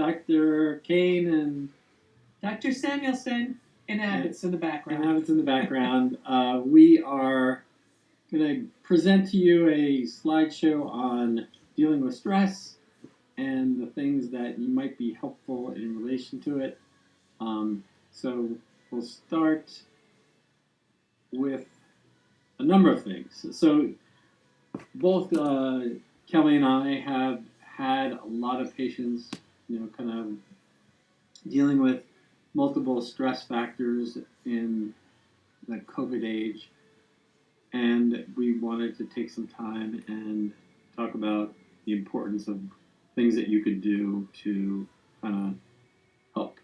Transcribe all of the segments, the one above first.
Dr. Kane and Dr. Samuelson inhabits in the background. We are going to present to you a slideshow on dealing with stress and the things that you might be helpful in relation to it. So we'll start with a number of things. So both Kelly and I have had a lot of patients, kind of dealing with multiple stress factors in the COVID age, and we wanted to take some time and talk about the importance of things that you could do to kind of help.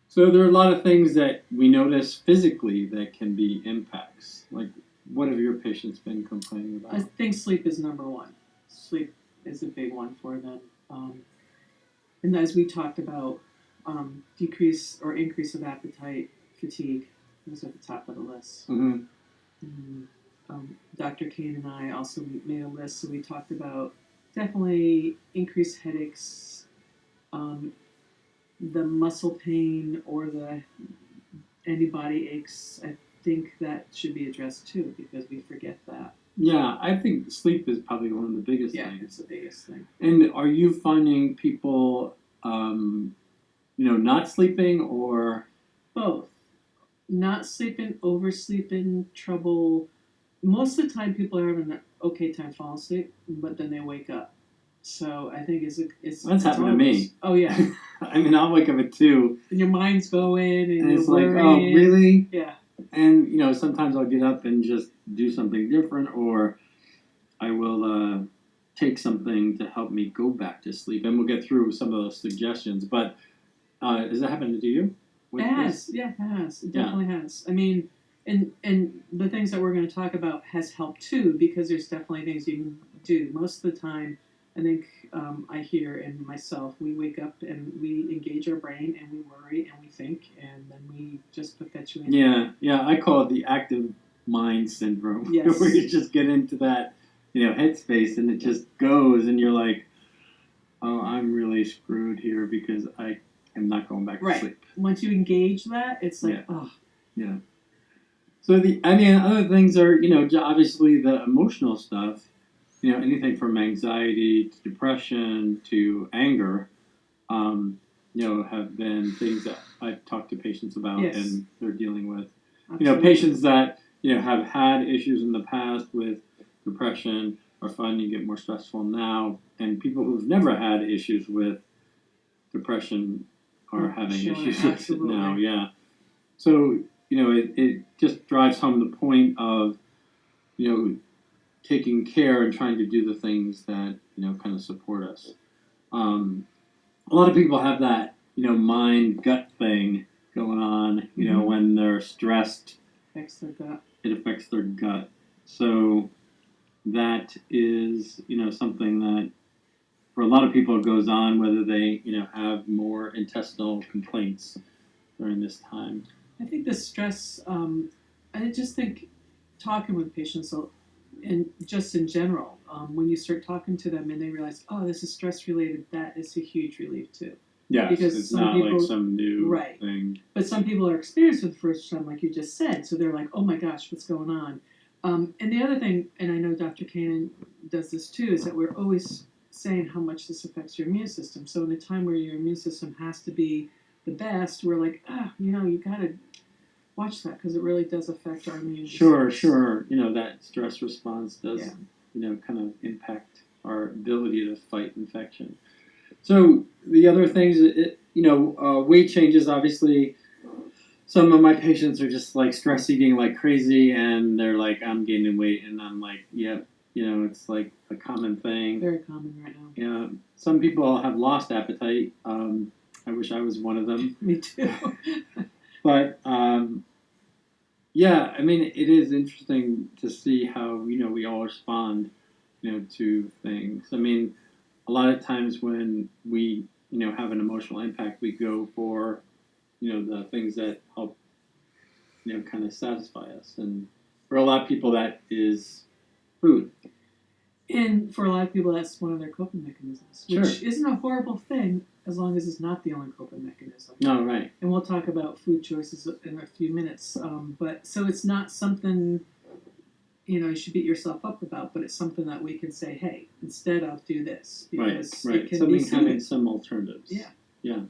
So there are a lot of things that we notice physically that can be impacts. Like, what have your patients been complaining about? I think sleep is number one. Sleep is a big one for them. And as we talked about, decrease or increase of appetite, fatigue was at the top of the list. Mm-hmm. Dr. Kane and I also made a list, so we talked about definitely increased headaches, the muscle pain or the any body aches. I think that should be addressed too, because we forget that. Yeah, I think sleep is probably one of the biggest things. Yeah, it's the biggest thing. And are you finding people, not sleeping or? Both. Not sleeping, oversleeping, trouble. Most of the time people are having an okay time falling asleep, but then they wake up. So I think That's happened to me. Oh yeah. I mean, I'll wake up at 2. And your mind's going and it's you're like, oh, really? Yeah. And, sometimes I'll get up and just do something different, or I will take something to help me go back to sleep. And we'll get through some of those suggestions. But has that happened to you? It has. Yeah, it has. It definitely has. I mean, and the things that we're going to talk about has helped too, because there's definitely things you can do. Most of the time, I think I hear in myself, we wake up and we engage our brain and we worry and we think, and then we just perpetuate. Yeah. I call it the active mind syndrome. Yes. Where you just get into that, headspace, and it just goes, and you're like, oh, I'm really screwed here because I am not going back to sleep. Once you engage that, it's like, oh. Yeah. So other things are, obviously the emotional stuff. Anything from anxiety to depression to anger, have been things that I've talked to patients about. Yes. And they're dealing with. Absolutely. Patients that, have had issues in the past with depression are finding it more stressful now. And people who've never had issues with depression are having issues with it now. Yeah. So, it just drives home the point of, taking care and trying to do the things that, kind of support us. A lot of people have that, mind-gut thing going on, when they're stressed. It affects their gut. So that is, something that for a lot of people it goes on, whether they, have more intestinal complaints during this time. I think the stress, I just think talking with patients, and just in general, when you start talking to them and they realize, oh, this is stress related, that is a huge relief too. Yeah, because it's not like some new thing. But some people are experienced for the first time, like you just said, so they're like, oh my gosh, what's going on? And the other thing, and I know Dr. Cannon does this too, is that we're always saying how much this affects your immune system. So in a time where your immune system has to be the best, we're like, you got to watch that, because it really does affect our immune system. Sure. That stress response does, kind of impact our ability to fight infection. So the other things, weight changes, obviously. Some of my patients are just like stress eating like crazy, and they're like, I'm gaining weight, and I'm like, yep. It's like a common thing. Very common right now. Yeah. Some people have lost appetite. I wish I was one of them. Me too. But it is interesting to see how, we all respond, to things. I mean, a lot of times when we, have an emotional impact, we go for, the things that help, kind of satisfy us. And for a lot of people, that is food. And for a lot of people, that's one of their coping mechanisms, which isn't a horrible thing as long as it's not the only coping mechanism. No, right. And we'll talk about food choices in a few minutes. But so it's not something you should beat yourself up about, but it's something that we can say, hey, instead of do this because right. it can Something be having some alternatives. Yeah.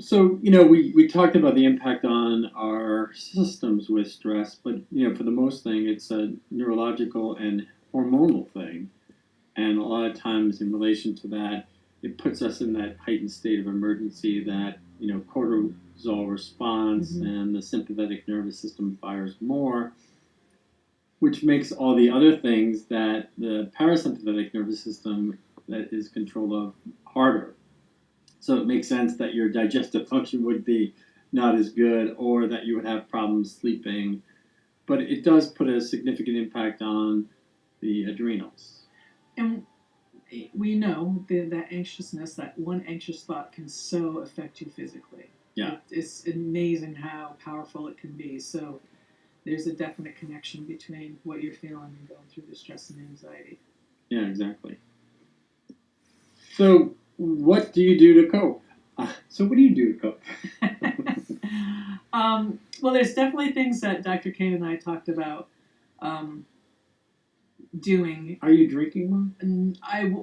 So we talked about the impact on our systems with stress, but for the most thing, it's a neurological and hormonal thing, and a lot of times in relation to that, it puts us in that heightened state of emergency that cortisol response and the sympathetic nervous system fires more, which makes all the other things that the parasympathetic nervous system that is controlled of harder. So it makes sense that your digestive function would be not as good or that you would have problems sleeping. But it does put a significant impact on the adrenals. And we know that anxiousness, that one anxious thought can so affect you physically. Yeah. It's amazing how powerful it can be. So there's a definite connection between what you're feeling and going through the stress and anxiety. Yeah, exactly. So what do you do to cope? So what do you do to cope? Well, there's definitely things that Dr. Kane and I talked about doing. Are you drinking more? And I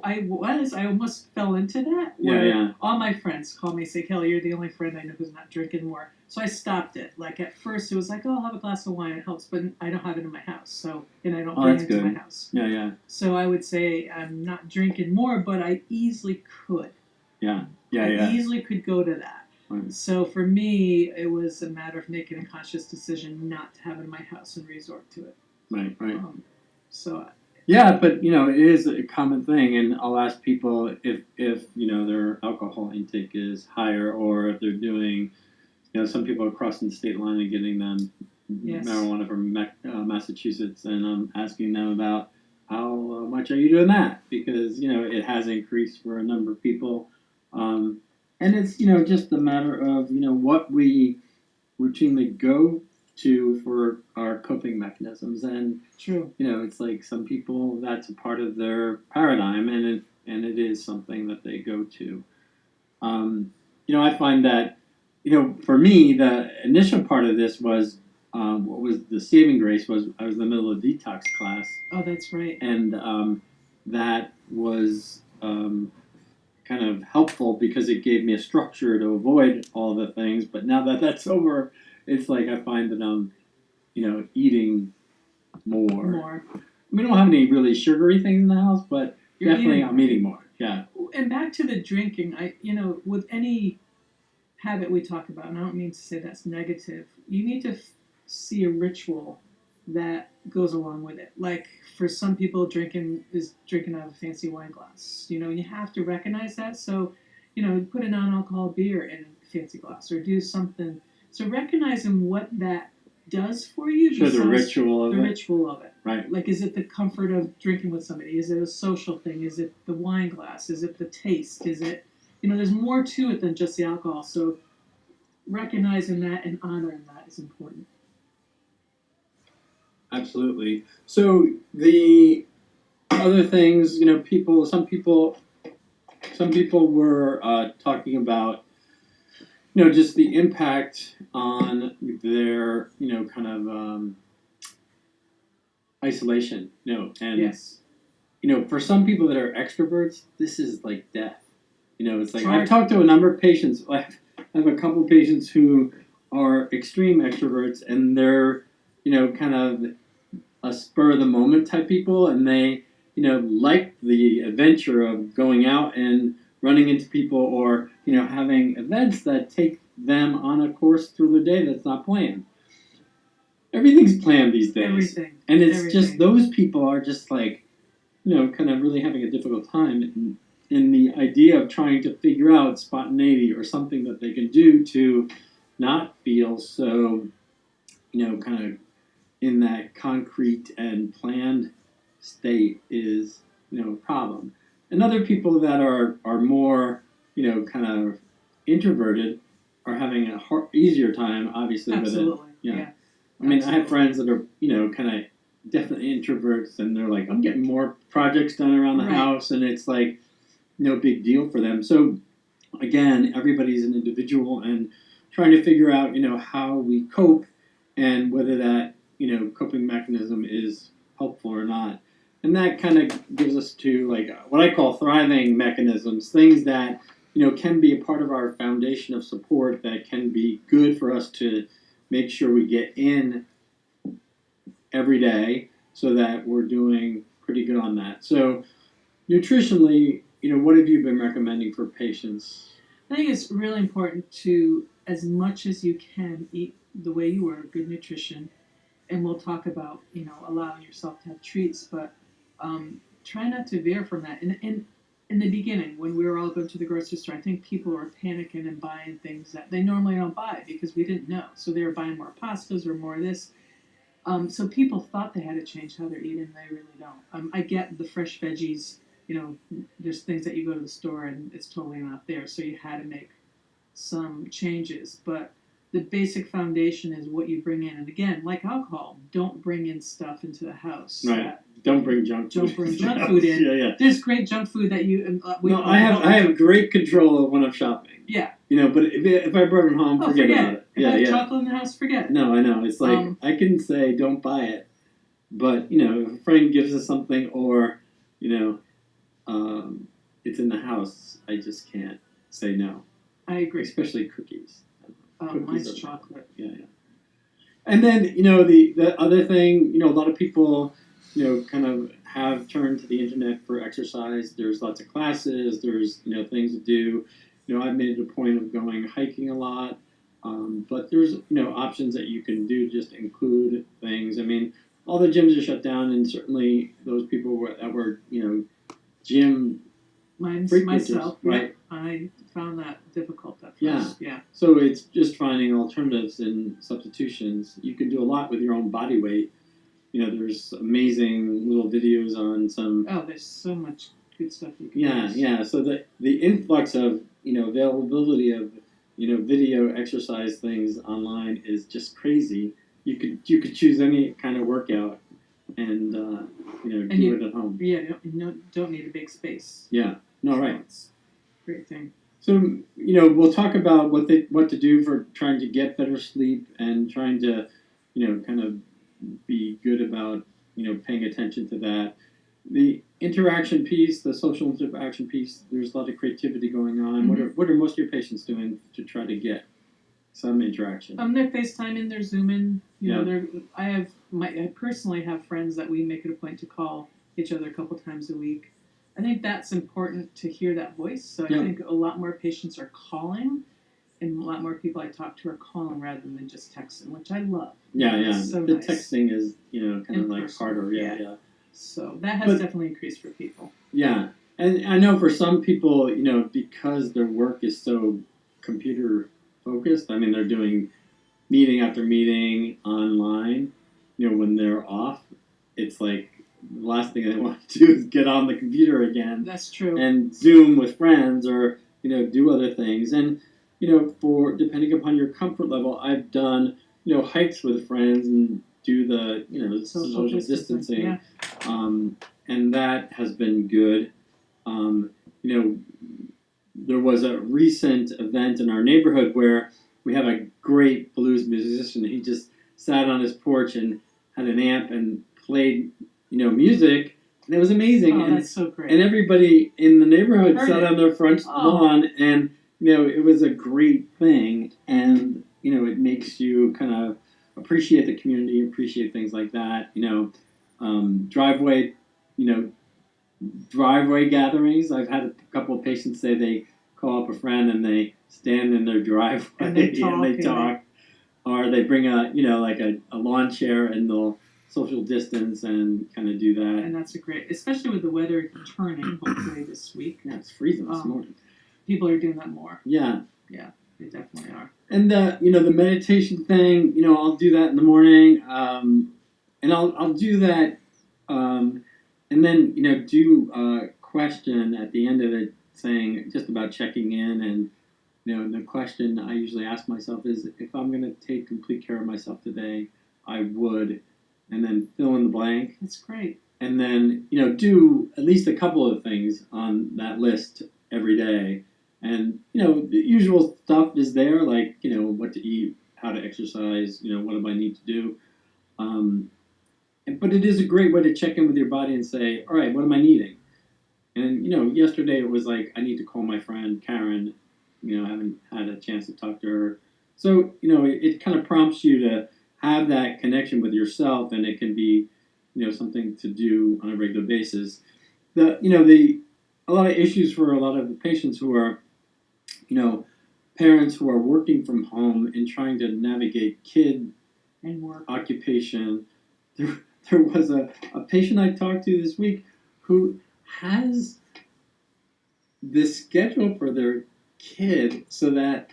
almost fell into that. Yeah. All my friends call me, say, Kelly, you're the only friend I know who's not drinking more. So I stopped it. Like at first it was like, oh, I'll have a glass of wine, it helps, but I don't have it in my house. And I don't bring it to my house. Yeah. So I would say I'm not drinking more, but I easily could. Yeah. I easily could go to that. Right. So for me, it was a matter of making a conscious decision not to have it in my house and resort to it. Right. So. Yeah, but it is a common thing, and I'll ask people if their alcohol intake is higher, or if they're doing, some people are crossing the state line and getting them marijuana from Massachusetts, and I'm asking them about how much are you doing that, because it has increased for a number of people, and it's just a matter of what we routinely go to for our coping mechanisms, and true. It's like some people that's a part of their paradigm, and it is something that they go to. I find that for me the initial part of this was what was the saving grace was I was in the middle of a detox class. Oh, that's right. And that was kind of helpful because it gave me a structure to avoid all the things. But now that that's over, it's like I find that I'm eating more. We don't have any really sugary things in the house, but definitely I'm eating more. Yeah. And back to the drinking, with any habit we talk about, and I don't mean to say that's negative, you need to see a ritual that goes along with it. Like for some people, drinking out of a fancy wine glass. You have to recognize that. So, put a non-alcohol beer in a fancy glass or do something. So recognizing what that does for you. Sure, the ritual of it. Right. Like, is it the comfort of drinking with somebody? Is it a social thing? Is it the wine glass? Is it the taste? Is it, there's more to it than just the alcohol. So recognizing that and honoring that is important. Absolutely. So the other things, some people were talking about, just the impact on their, kind of isolation, and yes. For some people that are extroverts, this is like death. It's like I've talked to a number of patients. I have a couple patients who are extreme extroverts, and they're, kind of a spur of the moment type people, and they, like the adventure of going out and running into people, or having events that take them on a course through the day that's not planned. Everything's planned these days. Everything. And it's just those people are just like, kind of really having a difficult time in the idea of trying to figure out spontaneity or something that they can do to not feel so, kind of in that concrete and planned state is, a problem. And other people that are more, kind of introverted are having a easier time, obviously, Absolutely. with it. Yeah. I mean, Absolutely. I have friends that are, kind of definitely introverts, and they're like, I'm getting more projects done around the Right. house, and it's like no big deal for them. So again, everybody's an individual, and trying to figure out, how we cope, and whether that, coping mechanism is helpful or not. And that kind of gives us to like what I call thriving mechanisms, things that, can be a part of our foundation of support that can be good for us to make sure we get in every day so that we're doing pretty good on that. So nutritionally, what have you been recommending for patients? I think it's really important to, as much as you can, eat the way you were, good nutrition. And we'll talk about, allowing yourself to have treats, but try not to veer from that. And in the beginning, when we were all going to the grocery store, I think people were panicking and buying things that they normally don't buy because we didn't know. So they were buying more pastas or more of this. So people thought they had to change how they're eating, and they really don't. I get the fresh veggies. There's things that you go to the store and it's totally not there, so you had to make some changes. But the basic foundation is what you bring in. And again, like alcohol, don't bring in stuff into the house. Right. Don't bring junk food. Don't bring junk food in. Yeah. There's great junk food that you. I have great control of when I'm shopping. Yeah. But if I brought it home, forget about it. If I have chocolate in the house, forget it. No, I know. It's like I can say don't buy it, but if a friend gives us something, or it's in the house, I just can't say no. I agree. Especially cookies. Mine's chocolate. Yeah. And then the other thing, a lot of people kind of have turned to the internet for exercise. There's lots of classes. There's things to do. I've made it a point of going hiking a lot. But there's options that you can do. Just include things. I mean, all the gyms are shut down, and certainly those people that were gym frequenters, Myself, right? I found that difficult at first. Yeah. So it's just finding alternatives and substitutions. You can do a lot with your own body weight. There's amazing little videos on some. Oh, there's so much good stuff you can use. Yeah. So the influx of availability of video exercise things online is just crazy. You could choose any kind of workout and do it at home. Yeah, you don't need a big space. Yeah. No, right. It's a great thing. So we'll talk about what to do for trying to get better sleep and trying to kind of be good about paying attention to that. The interaction piece, the social interaction piece, there's a lot of creativity going on. Mm-hmm. What are most of your patients doing to try to get some interaction? They're FaceTiming, they're Zooming. I personally have friends that we make it a point to call each other a couple times a week. I think that's important to hear that voice. So I think a lot more patients are calling, and a lot more people I talk to are calling rather than just texting, which I love. Yeah. So the nice. Texting is kind of like person. harder. Yeah. So that has definitely increased for people. Yeah, and I know for some people, because their work is so computer focused. I mean, they're doing meeting after meeting online. When they're off, it's like the last thing they want to do is get on the computer again. That's true. And Zoom with friends, or do other things. And for depending upon your comfort level, I've done hikes with friends and do the social distancing. Yeah. And that has been good. There was a recent event in our neighborhood where we have a great blues musician. He just sat on his porch and had an amp and played, music, and it was amazing. Oh, that's so great. And everybody in the neighborhood Heard sat it. on their front lawn, and it was a great thing. And it makes you kind of appreciate the community, appreciate things like that. Driveway gatherings. I've had a couple of patients say they call up a friend and they stand in their driveway and they talk, or they bring a lawn chair and they'll social distance and kind of do that. And that's especially with the weather turning hopefully this week. Yeah, it's freezing this morning. People are doing that more. Yeah, they definitely are. And the meditation thing, I'll do that in the morning, and I'll do that, and then do a question at the end of it saying just about checking in, and the question I usually ask myself is, if I'm going to take complete care of myself today, I would and then fill in the blank, That's great. and then do at least a couple of things on that list every day. And the usual stuff is there, like what to eat, how to exercise, what do I need to do. But it is a great way to check in with your body and say, all right, what am I needing? And yesterday it was like, I need to call my friend Karen. I haven't had a chance to talk to her. So it kind of prompts you to have that connection with yourself, and it can be something to do on a regular basis. The a lot of issues for a lot of the patients who are parents who are working from home and trying to navigate kid And work. occupation. There was a patient I talked to this week who has this schedule for their kid so that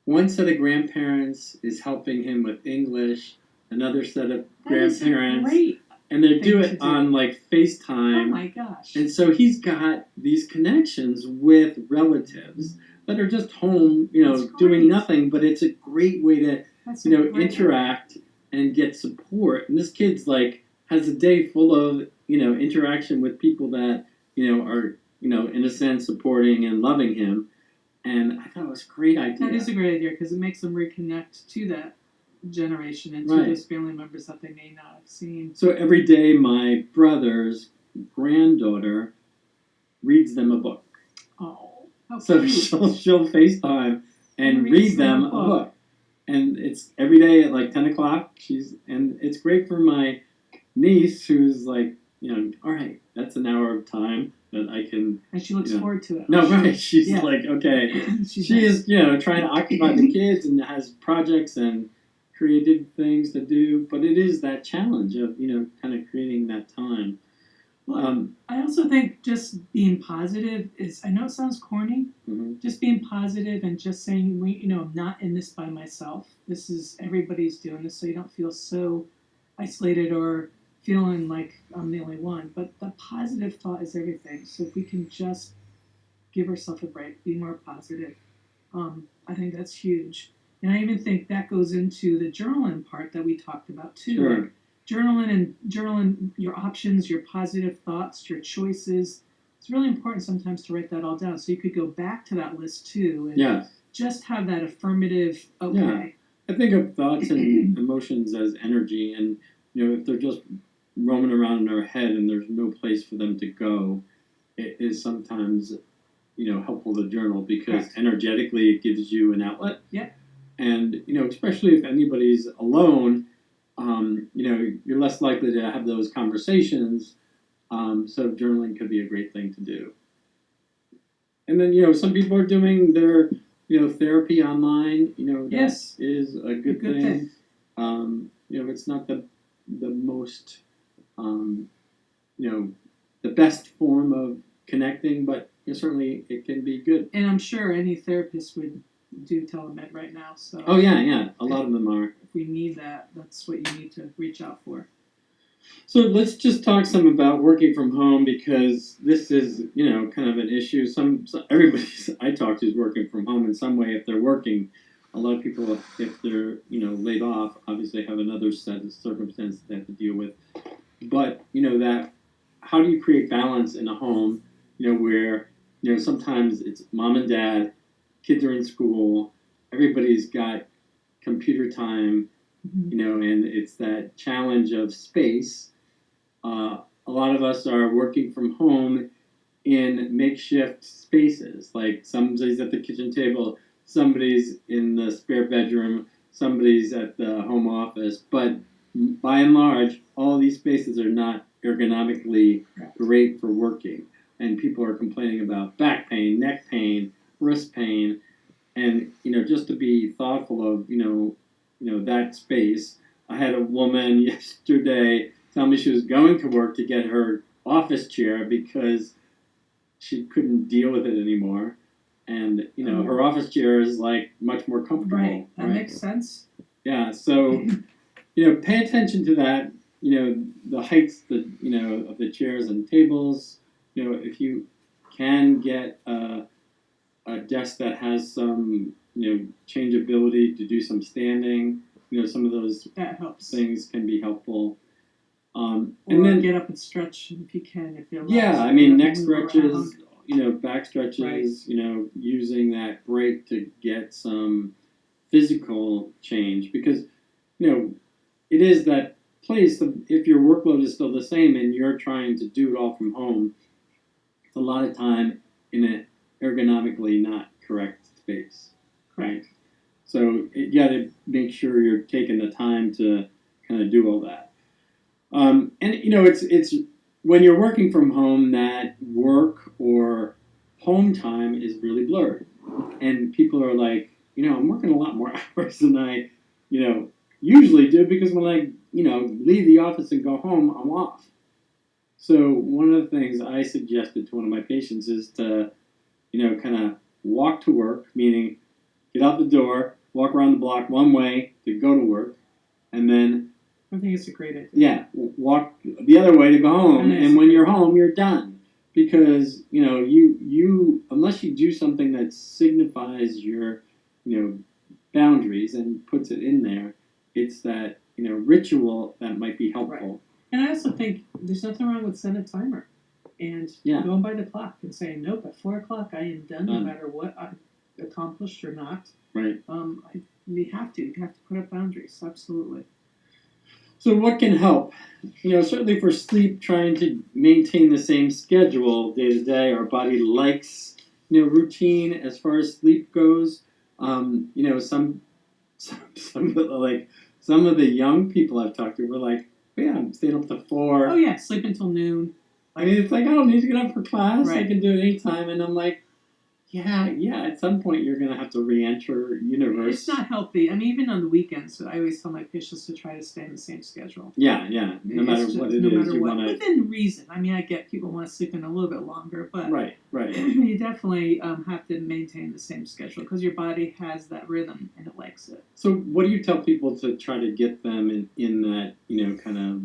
one set of grandparents is helping him with English, another set of grandparents, Great. and they do thing it to do. on like FaceTime. Oh my gosh. And so he's got these connections with relatives that are just home, That's doing great. nothing, but it's a great way to, That's a great interact and get support. And this kid's like has a day full of, interaction with people that, are, in a sense supporting and loving him. And I thought it was a great idea. That is a great idea because it makes them reconnect to that generation and to Right. those family members that they may not have seen. So every day my brother's granddaughter reads them a book. Oh, how So cute. she'll FaceTime and read them a book. And it's every day at like 10 o'clock. And it's great for my niece who's like, all right, that's an hour of time that I can. And she looks forward to it. No, right. She's Yeah. like, okay. She's She is, trying to occupy the kids and has projects and creative things to do. But it is that challenge of, kind of creating that time. I also think just being positive is, I know it sounds corny, Mhm. just being positive and just saying, I'm not in this by myself. This is, everybody's doing this, so you don't feel so isolated or feeling like I'm the only one. But the positive thought is everything. So if we can just give ourselves a break, be more positive, I think that's huge. And I even think that goes into the journaling part that we talked about too. Sure. Like journaling your options, your positive thoughts, your choices. It's really important sometimes to write that all down. So you could go back to that list too and just have that affirmative, okay. Yeah. I think of thoughts and emotions as energy, and if they're just roaming around in our head and there's no place for them to go, it is sometimes helpful to journal because energetically it gives you an outlet. Yeah. And especially if anybody's alone, you're less likely to have those conversations. So journaling could be a great thing to do. And then some people are doing their therapy online. That is a good thing. It's not the most the best form of connecting, but certainly it can be good. And I'm sure any therapist would do telemed right now. So Oh yeah, a lot of them are. If we need that, that's what you need to reach out for. So let's just talk some about working from home because this is kind of an issue. Everybody I talk to is working from home in some way. If they're working, a lot of people, if they're laid off, obviously have another set of circumstances they have to deal with. But that how do you create balance in a home? Where sometimes it's mom and dad, kids are in school, everybody's got computer time, and it's that challenge of space. A lot of us are working from home in makeshift spaces, like somebody's at the kitchen table, somebody's in the spare bedroom, somebody's at the home office, but by and large, all these spaces are not ergonomically great for working. And people are complaining about back pain, neck pain, wrist pain, and just to be thoughtful of that space. I had a woman yesterday tell me she was going to work to get her office chair because she couldn't deal with it anymore, and her office chair is like much more comfortable. Right, that makes sense. Yeah, so pay attention to that. The heights of the chairs and tables. If you can get a desk that has some changeability to do some standing, some of those That helps. things can be helpful. Or And then get up and stretch if you can, if you're yeah, I mean neck stretches, back stretches, using that break to get some physical change because it is that place if your workload is still the same and you're trying to do it all from home, it's a lot of time in an ergonomically not correct space, right? So you got to make sure you're taking the time to kind of do all that. And it's when you're working from home that work or home time is really blurred, and people are like, I'm working a lot more hours than I, usually do because when I, leave the office and go home, I'm off. So one of the things I suggested to one of my patients is to, kind of walk to work, meaning get out the door, walk around the block one way to go to work, and then I think it's a great idea. yeah, walk the other way to go home. And when you're home, you're done because you unless you do something that signifies your boundaries and puts it in there, it's that ritual that might be helpful. Right. And I also think there's nothing wrong with setting a timer and going by the clock and saying, nope, at 4 o'clock I am done, no matter what I've accomplished or not. Right. You have to put up boundaries, absolutely. So what can help? Certainly for sleep, trying to maintain the same schedule day to day. Our body likes, routine as far as sleep goes. Some of the young people I've talked to were like, oh, yeah, I'm staying up to 4. Oh yeah, sleep until noon. I mean, it's like, I don't need to get up for class. Right. I can do it anytime. And I'm like, yeah, at some point you're going to have to re-enter universe. It's not healthy. I mean, even on the weekends, I always tell my patients to try to stay in the same schedule. Yeah. No matter what it is, you want to... Within reason. I mean, I get people want to sleep in a little bit longer, but right. You definitely have to maintain the same schedule because your body has that rhythm and it likes it. So what do you tell people to try to get them in that, kind of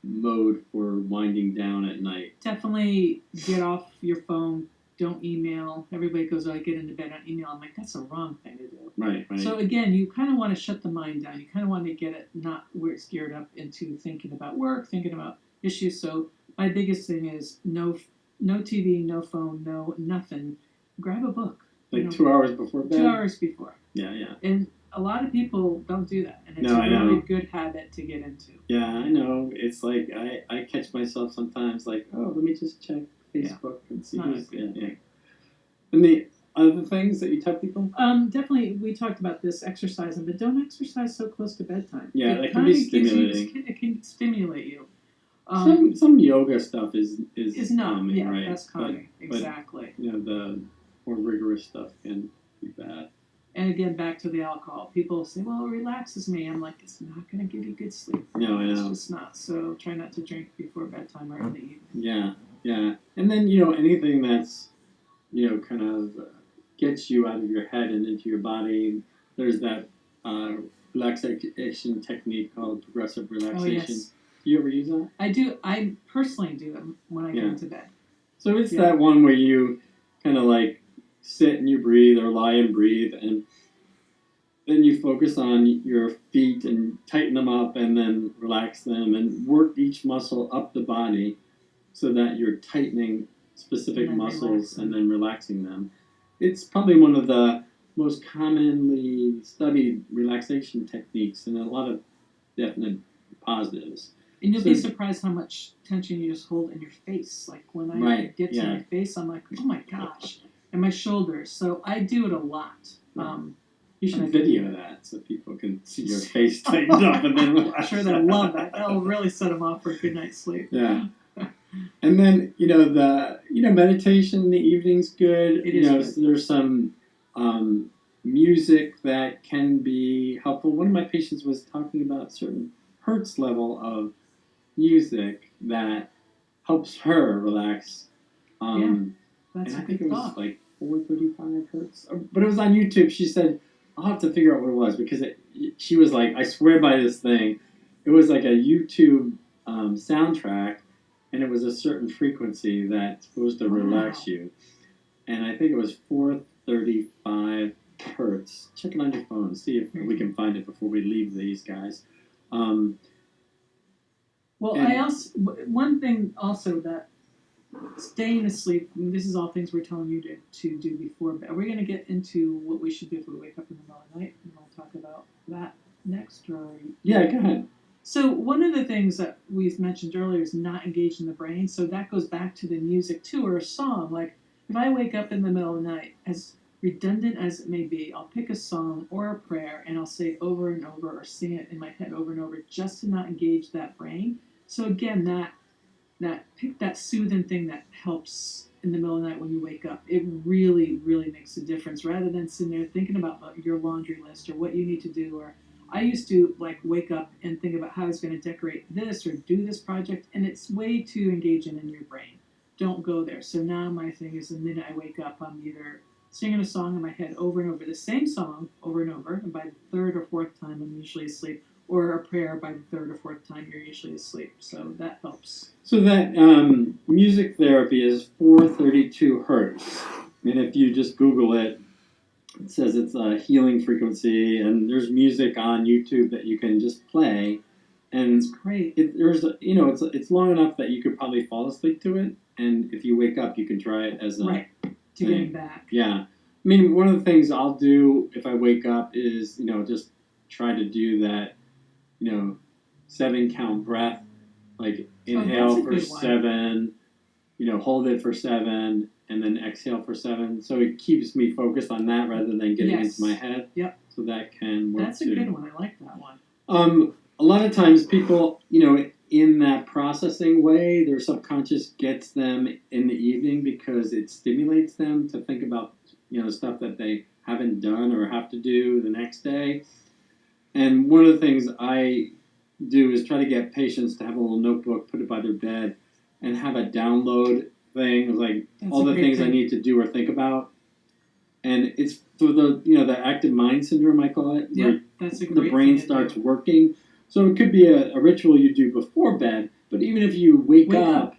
mode for winding down at night? Definitely get off your phone. Don't email. Everybody goes, oh, I get into bed on email. I'm like, that's the wrong thing to do. Right. So again, you kind of want to shut the mind down. You kind of want to get it not where it's geared up into thinking about work, thinking about issues. So my biggest thing is no TV, no phone, no nothing. Grab a book. Like 2 hours before bed? 2 hours before. Yeah. And a lot of people don't do that. And it's a really good habit to get into. Yeah, I know. It's like I catch myself sometimes like, oh, let me just check Facebook and see who's... Yeah. And the other things that you tell people? Definitely, we talked about this exercising, but don't exercise so close to bedtime. Yeah, that can be stimulating. It can stimulate you. Some yoga stuff is not calming, yeah, right? That's calming, exactly. But, the more rigorous stuff can be bad. And again, back to the alcohol. People say, well, it relaxes me. I'm like, it's not going to give you good sleep. No, I know. It's just not. So try not to drink before bedtime or in the Yeah. evening. And then, anything that's, kind of gets you out of your head and into your body. There's that relaxation technique called progressive relaxation. Oh, yes. Do you ever use that? I do. I personally do it when I go into bed. So it's that one where you kind of like sit and you breathe or lie and breathe, and then you focus on your feet and tighten them up and then relax them and work each muscle up the body so that you're tightening specific muscles and then relaxing them. It's probably one of the most commonly studied relaxation techniques and a lot of definite positives. And you'll be surprised how much tension you just hold in your face. Like when I get to my face, I'm like, oh my gosh. And my shoulders. So I do it a lot. You should video that so people can see your face tightened up and then relax. I'm sure they'll love that. That'll really set them off for a good night's sleep. Yeah. And then, meditation in the evening's good. It is good. So there's some music that can be helpful. One of my patients was talking about a certain hertz level of music that helps her relax. That's and a I good think it was thought. like 435 hertz. But it was on YouTube. She said, I'll have to figure out what it was because she was like, I swear by this thing. It was like a YouTube soundtrack, and it was a certain frequency that's supposed to relax you. And I think it was 435 hertz. Check it on your phone. See if we can find it before we leave these guys. Well, And- I also one thing also that staying asleep. This is all things we're telling you to do before bed. Are we going to get into what we should do if we wake up in the middle of the night? And we'll talk about that next. Or Yeah, go ahead. so one of the things that we've mentioned earlier is not engaging the brain. So that goes back to the music too, or a song. Like if I wake up in the middle of the night, as redundant as it may be, I'll pick a song or a prayer and I'll say it over and over or sing it in my head over and over just to not engage that brain. So again, that pick that soothing thing that helps in the middle of the night when you wake up. It really, really makes a difference rather than sitting there thinking about your laundry list or what you need to do. Or I used to like wake up and think about how I was going to decorate this or do this project, and it's way too engaging in your brain. Don't go there. So now my thing is the minute I wake up, I'm either singing a song in my head over and over, the same song over and over, and by the third or fourth time I'm usually asleep, or a prayer by the third or fourth time you're usually asleep. So that helps. So that music therapy is 432 hertz. And if you just Google it, it says it's a healing frequency, and there's music on YouTube that you can just play. And It's great. It's long enough that you could probably fall asleep to it. And if you wake up, you can try it as a Right. To thing. getting back. Yeah. I mean, one of the things I'll do if I wake up is, just try to do that, 7 count breath. Like inhale that's a for good one. 7, hold it for 7, and then exhale for 7. So it keeps me focused on that rather than getting Yes. into my head. Yep. So that can work That's a too. good one. I like that one. A lot of times people, in that processing way, their subconscious gets them in the evening because it stimulates them to think about, stuff that they haven't done or have to do the next day. And one of the things I do is try to get patients to have a little notebook, put it by their bed, and have a download thing, like That's all a the great things I thing. need to do or think about. And it's for the active mind syndrome, I call it, where Yep. That's a great the brain thing to starts do. working. So it could be a ritual you do before bed, but even if you wake up,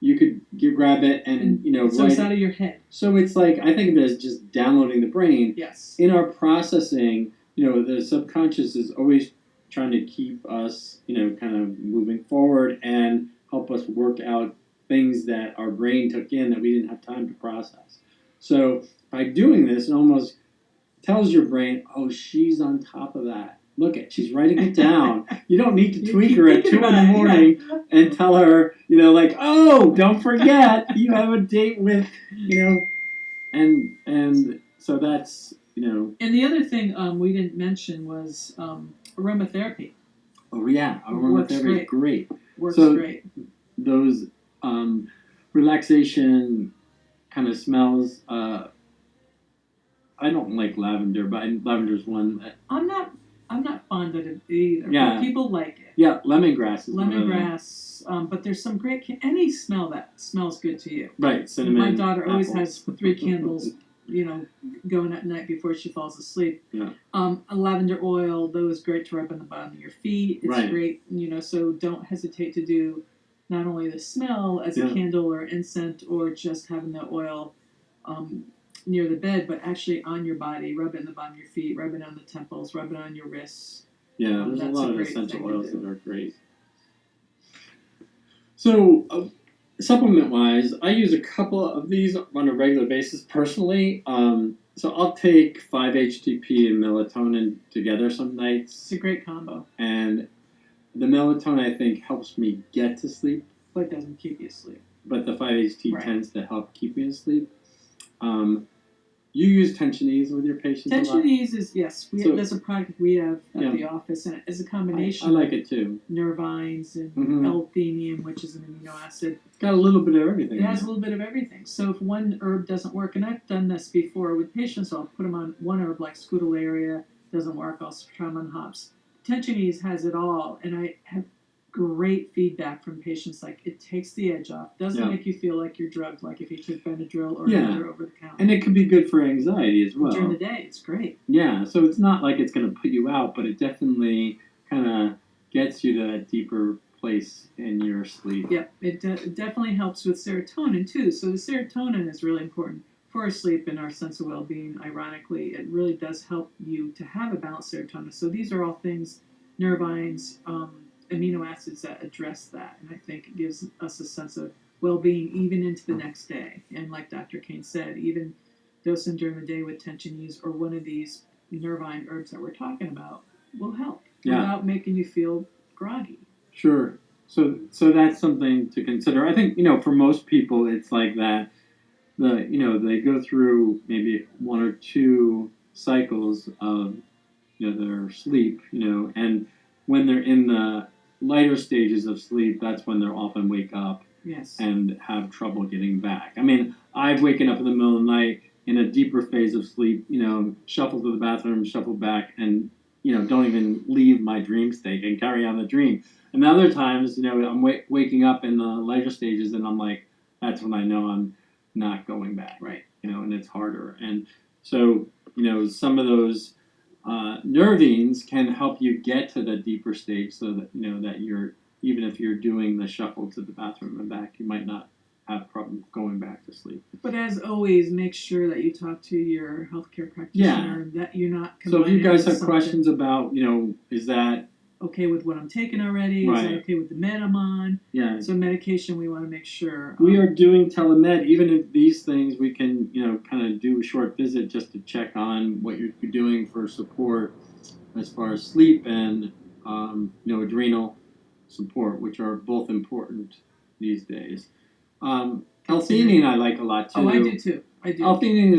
you could grab it and So write it's it. out of your head. So it's like, I think of it as just downloading the brain. Yes. In our processing, the subconscious is always trying to keep us, kind of moving forward and help us work out things that our brain took in that we didn't have time to process. So by doing this, it almost tells your brain, oh, she's on top of that. Look she's writing it down. You don't need to You tweak keep her at 2 thinking in the about it, morning yeah. and tell her, like, oh, don't forget, you have a date with, and so that's, And the other thing we didn't mention was aromatherapy. oh yeah, Works aromatherapy is great. Works So great. those relaxation kind of smells. I don't like lavender, but lavender's one that, I'm not fond of it either. Yeah. But people like it. yeah, lemongrass is one of them. Lemongrass, but there's some great any smell that smells good to you. Right, cinnamon. My daughter always apple. has 3 candles, going at night before she falls asleep. Yeah. A lavender oil, though, is great to rub on the bottom of your feet. It's Right. great, so don't hesitate to do not only the smell as a Yeah. candle or incense or just having the oil near the bed, but actually on your body, rub it in the bottom of your feet, rub it on the temples, rub it on your wrists. Yeah, there's a That's lot a of great essential thing to oils do. that are great. So, supplement-wise, I use a couple of these on a regular basis personally. So I'll take 5-HTP and melatonin together some nights, It's a great combo, and the melatonin I think helps me get to sleep, but it doesn't keep you asleep. but the 5-HT Right. tends to help keep me asleep. You use tension ease with your patients a Tension lot? ease is, yes, So- that's a product we have at Yeah. the office, and it's a I combination like it too. of nervines and Mhm. L-theanine, which is an amino acid. It's got a little bit of everything. It has a in it. little bit of everything. So if one herb doesn't work, and I've done this before with patients, I'll put them on one herb like Scutellarian, doesn't work, I'll try them on hops. Tension ease has it all, and I have great feedback from patients. Like, it takes the edge off, doesn't Yeah. make you feel like you're drugged, like if you took Benadryl or Yeah. another over the counter. And it could be good for anxiety as well. During the day, it's great. Yeah, so it's not like it's going to put you out, but it definitely kind of gets you to a deeper place in your sleep. Yep, it definitely helps with serotonin too. So the serotonin is really important for our sleep and our sense of well-being, ironically, it really does help you to have a balanced serotonin. So these are all things, nervines, amino acids that address that, and I think it gives us a sense of well-being even into the next day. And like Dr. Kane said, even dosing during the day with tensionees or one of these nervine herbs that we're talking about will help without making you feel groggy. Sure. So that's something to consider. I think, for most people, it's like that. They go through maybe one or two cycles of, their sleep, and when they're in the lighter stages of sleep, that's when they'll often wake up Yes. and have trouble getting back. I mean, I've waken up in the middle of the night in a deeper phase of sleep, shuffle to the bathroom, shuffle back, and, don't even leave my dream state and carry on the dream. And other times, I'm waking up in the lighter stages and I'm like, that's when I know I'm not going back. Right. And it's harder. And so, some of those nervines can help you get to the deeper stage so that, that you're, even if you're doing the shuffle to the bathroom and back, you might not have problem going back to sleep. But as always, make sure that you talk to your healthcare practitioner, that you're not So if you guys have something. questions about, is that okay with what I'm taking already? Right. Is that okay with the med I'm on? Yeah. So medication, we want to make sure. We are doing telemed, even if these things we can, kind of do a short visit just to check on what you're doing for support as far as sleep and, adrenal support, which are both important these days. L-theanine I like a lot too. Oh, I do too. I do. L-theanine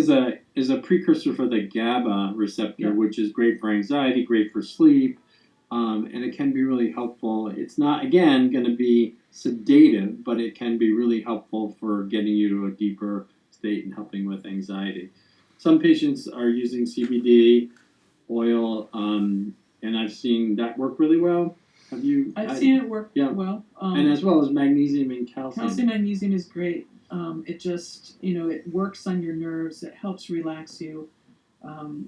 is a precursor for the GABA receptor, which is great for anxiety, great for sleep, and it can be really helpful. It's not, again, going to be sedative, but it can be really helpful for getting you to a deeper state and helping with anxiety. Some patients are using CBD oil, and I've seen that work really well. Have you? I've seen it work well. And as well as magnesium and calcium. Calcium magnesium is great. It just, it works on your nerves. It helps relax you.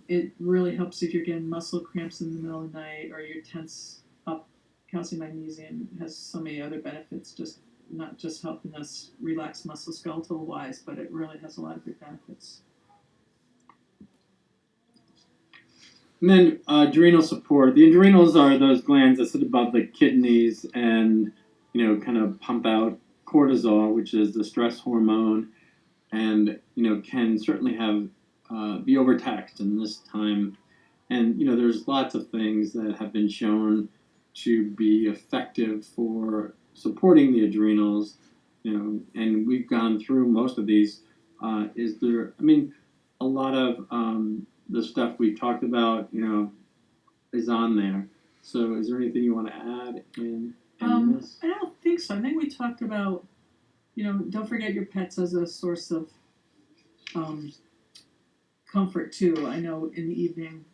It really helps if you're getting muscle cramps in the middle of the night or you're tense up. Calcium magnesium has so many other benefits, just not just helping us relax muscle skeletal wise, but it really has a lot of good benefits. And then adrenal support. The adrenals are those glands that sit above the kidneys and, kind of pump out cortisol, which is the stress hormone, and, can certainly have be overtaxed in this time. And, there's lots of things that have been shown to be effective for supporting the adrenals, and we've gone through most of these. A lot of the stuff we've talked about, is on there. So is there anything you want to add in this? I don't think so. I think we talked about, don't forget your pets as a source of comfort too. I know in the evening,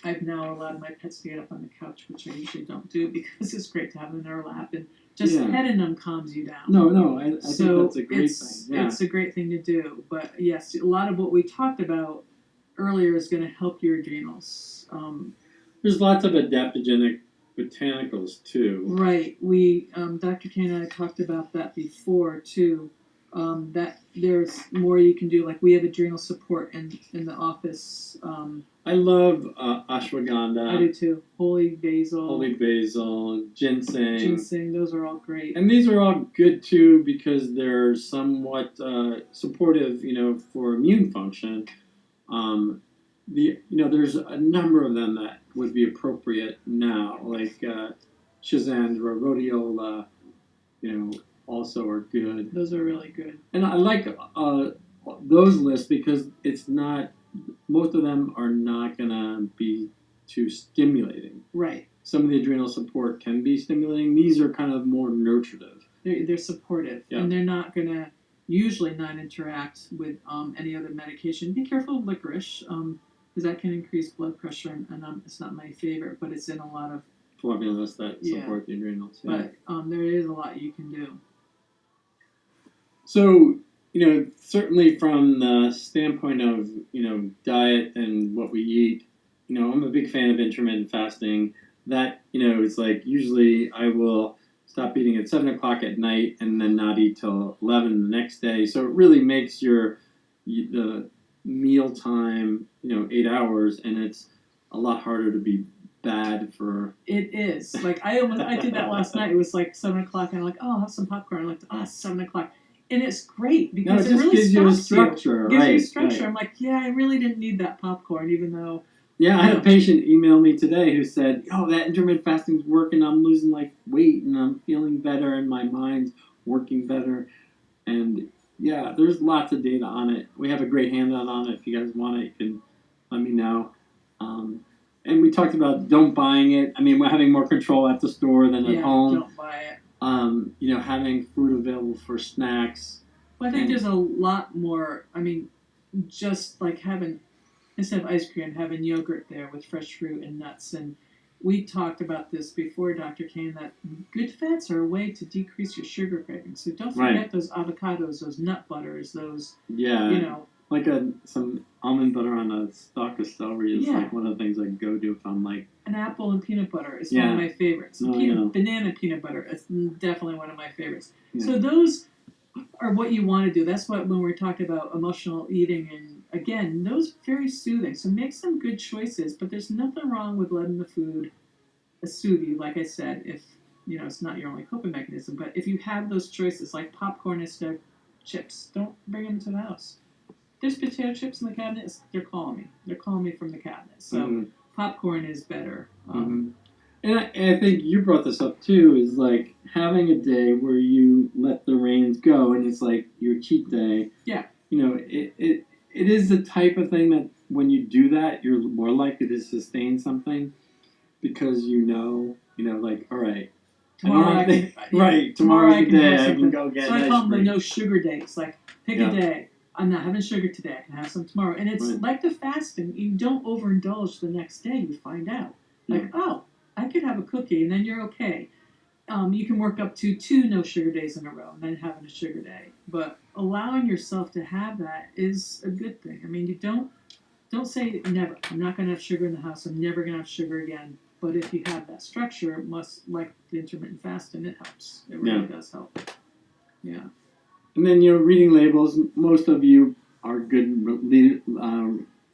I've now allowed my pets to get up on the couch, which I usually don't do because it's great to have them in our lap, and just petting them calms you down. No, I think that's a great thing. Yeah. It's a great thing to do. But yes, a lot of what we talked about earlier is going to help your adrenals. There's lots of adaptogenic botanicals too. Right. We, Dr. Kane and I talked about that before too. That there's more you can do. Like we have adrenal support in the office. I love ashwagandha. I do too. Holy basil, ginseng. Ginseng, those are all great. And these are all good too because they're somewhat supportive, for immune function. There's a number of them that would be appropriate now, like Schizandra, rhodiola, also are good. Those are really good. And I like those lists because most of them are not going to be too stimulating. Right. Some of the adrenal support can be stimulating. These are kind of more nurturative. They're supportive, and they're not going to usually not interact with any other medication. Be careful of licorice, because that can increase blood pressure, and it's not my favorite, but it's in a lot of formulas that support the adrenals. Yeah. But there is a lot you can do. So, certainly from the standpoint of, diet and what we eat, I'm a big fan of intermittent fasting. That, it's like usually I will stop eating at 7 o'clock at night and then not eat till 11 the next day. So it really makes your the meal time, 8 hours, and it's a lot harder to be bad for. It is. Like I did that last night. It was like 7 o'clock, and I'm like, oh, I'll have some popcorn. I'm like, oh, it's 7 o'clock, and it's great No, because it it just really gives you a stops structure, you. Gives you a right? structure. Right. I'm like, yeah, I really didn't need that popcorn, even though. Yeah, I had a patient email me today who said, "Oh, that intermittent fasting's working. I'm losing like weight, and I'm feeling better, and my mind's working better." And yeah, there's lots of data on it. We have a great handout on it. If you guys want it, you can let me know. Um, and we talked about don't buying it. I mean, we're having more control at the store than at home. Don't buy it. Having fruit available for snacks. Well, I think there's a lot more. I mean, just like having instead of ice cream, having yogurt there with fresh fruit and nuts. And we talked about this before, Dr. Kane, that good fats are a way to decrease your sugar cravings. So don't forget those avocados, those nut butters, those, like some almond butter on a stalk of celery is like one of the things I go to if I'm like. An apple and peanut butter is one of my favorites. Banana peanut butter is definitely one of my favorites. Yeah. So those are what you want to do. That's what when we're talking about emotional eating, and again, those very soothing. So make some good choices, but there's nothing wrong with letting the food soothe you. Like I said, if it's not your only coping mechanism, but if you have those choices, like popcorn instead of chips, don't bring them to the house. There's potato chips in the cabinet. They're calling me. They're calling me from the cabinet. So popcorn is better. And I think you brought this up too, is like having a day where you let the reins go and it's like your cheat day. Yeah. It is the type of thing that when you do that, you're more likely to sustain something because like, all right. Tomorrow's the day I can go get. So I call them the no sugar days. Like pick a day. I'm not having sugar today. I can have some tomorrow. And it's like the fasting. You don't overindulge the next day. You find out. Like, oh, I could have a cookie, and then you're okay. You can work up to 2 no sugar days in a row, and then having a sugar day. But allowing yourself to have that is a good thing. I mean, you don't say never. I'm not going to have sugar in the house. I'm never going to have sugar again. But if you have that structure, it must, like the intermittent fasting, it helps. It really does help. Yeah. And then reading labels. Most of you are good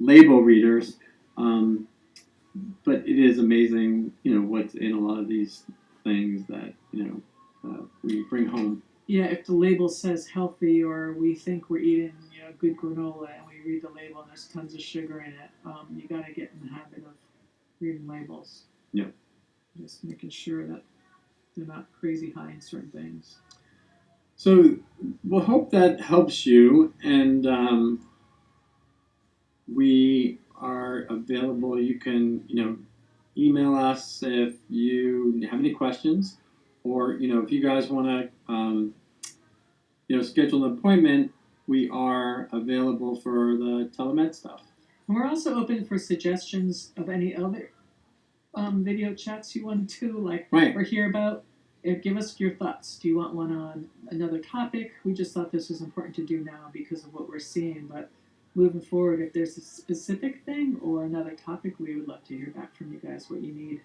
label readers. But it is amazing, what's in a lot of these things that, we bring home. Yeah, if the label says healthy or we think we're eating, good granola and we read the label and there's tons of sugar in it, you got to get in the habit of reading labels. Yeah. Just making sure that they're not crazy high in certain things. So we'll hope that helps you, and we are available. You can, email us if you have any questions, or if you guys want to, schedule an appointment. We are available for the telemed stuff. And we're also open for suggestions of any other video chats you want to do, or hear about. Give us your thoughts. Do you want one on another topic? We just thought this was important to do now because of what we're seeing, but moving forward, if there's a specific thing or another topic, we would love to hear back from you guys what you need.